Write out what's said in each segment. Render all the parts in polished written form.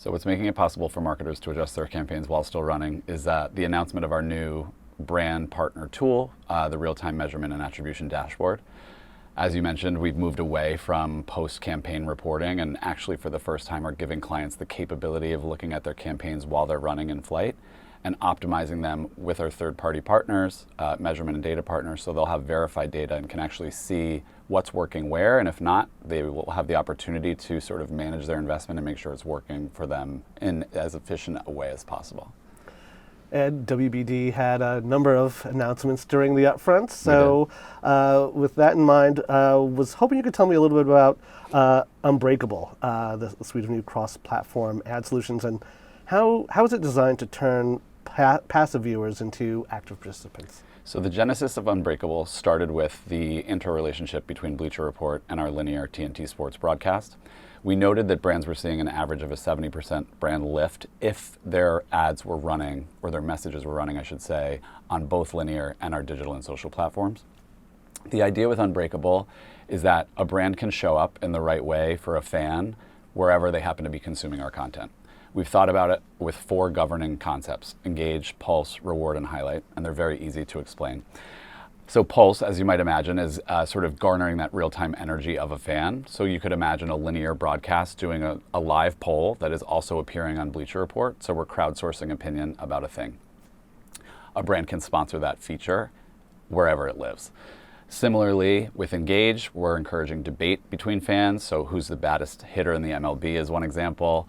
So what's making it possible for marketers to adjust their campaigns while still running is the announcement of our new brand partner tool, the real-time measurement and attribution dashboard. As you mentioned, we've moved away from post-campaign reporting and actually for the first time are giving clients the capability of looking at their campaigns while they're running in flight and optimizing them with our third-party partners, measurement and data partners, so they'll have verified data and can actually see what's working where, and if not, they will have the opportunity to sort of manage their investment and make sure it's working for them in as efficient a way as possible. Ed, WBD had a number of announcements during the upfronts, so with that in mind, was hoping you could tell me a little bit about Unbreakable, the suite of new cross-platform ad solutions, and how is it designed to turn passive viewers into active participants? So the genesis of Unbreakable started with the interrelationship between Bleacher Report and our linear TNT Sports broadcast. We noted that brands were seeing an average of a 70% brand lift if their ads were running, or their messages were running, I should say, on both linear and our digital and social platforms. The idea with Unbreakable is that a brand can show up in the right way for a fan wherever they happen to be consuming our content. We've thought about it with 4 governing concepts: engage, pulse, reward, and highlight, and they're very easy to explain. So pulse, as you might imagine, is sort of garnering that real-time energy of a fan. So you could imagine a linear broadcast doing a live poll that is also appearing on Bleacher Report, so we're crowdsourcing opinion about a thing. A brand can sponsor that feature wherever it lives. Similarly, with Engage, we're encouraging debate between fans, so who's the baddest hitter in the MLB is one example.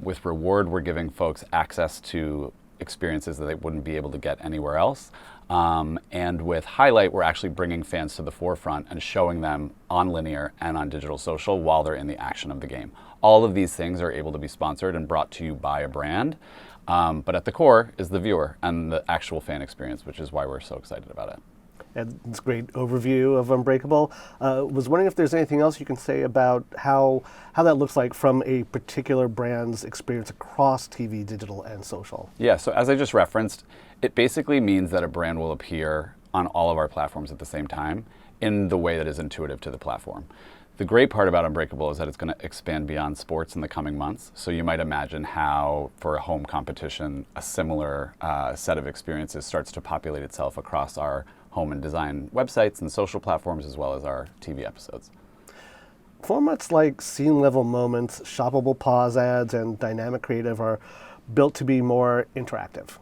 With Reward, we're giving folks access to experiences that they wouldn't be able to get anywhere else. And with Highlight, we're actually bringing fans to the forefront and showing them on linear and on digital social while they're in the action of the game. All of these things are able to be sponsored and brought to you by a brand. But at the core is the viewer and the actual fan experience, which is why we're so excited about it. It's a great overview of Unbreakable. Was wondering if there's anything else you can say about how that looks like from a particular brand's experience across TV, digital, and social. Yeah, so as I just referenced, it basically means that a brand will appear on all of our platforms at the same time in the way that is intuitive to the platform. The great part about Unbreakable is that it's going to expand beyond sports in the coming months. So you might imagine how, for a home competition, a similar set of experiences starts to populate itself across our home and design websites and social platforms, as well as our TV episodes. Formats like scene-level moments, shoppable pause ads, and dynamic creative are built to be more interactive.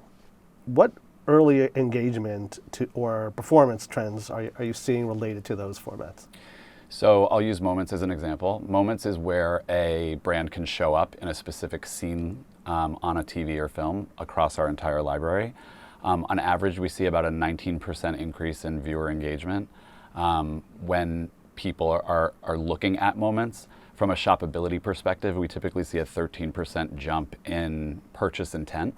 What early engagement or performance trends are you seeing related to those formats? So I'll use Moments as an example. Moments is where a brand can show up in a specific scene on a TV or film across our entire library. On average, we see about a 19% increase in viewer engagement when people are looking at Moments. From a shoppability perspective, we typically see a 13% jump in purchase intent.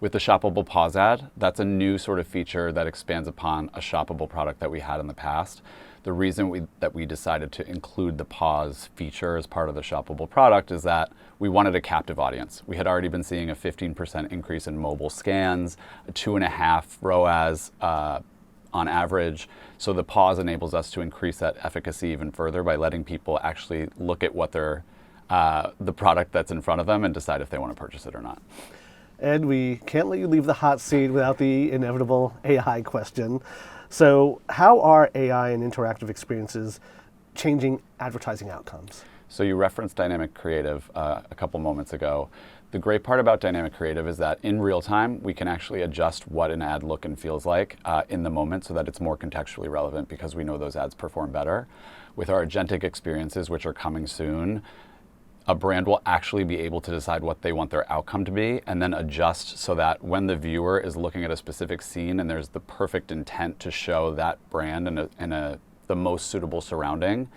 With the shoppable pause ad, that's a new sort of feature that expands upon a shoppable product that we had in the past. The reason that we decided to include the pause feature as part of the shoppable product is that we wanted a captive audience. We had already been seeing a 15% increase in mobile scans, a 2.5 ROAS on average. So the pause enables us to increase that efficacy even further by letting people actually look at what they're, the product that's in front of them and decide if they want to purchase it or not. Ed, we can't let you leave the hot seat without the inevitable AI question. So how are AI and interactive experiences changing advertising outcomes? So you referenced dynamic creative a couple moments ago. The great part about dynamic creative is that in real time, we can actually adjust what an ad look and feels like in the moment so that it's more contextually relevant because we know those ads perform better. With our agentic experiences, which are coming soon, a brand will actually be able to decide what they want their outcome to be and then adjust so that when the viewer is looking at a specific scene and there's the perfect intent to show that brand in the most suitable surrounding,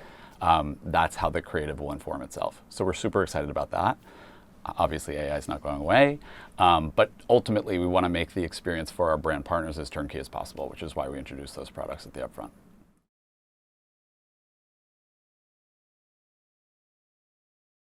that's how the creative will inform itself. So we're super excited about that. Obviously, AI is not going away, but ultimately we want to make the experience for our brand partners as turnkey as possible, which is why we introduced those products at the upfront.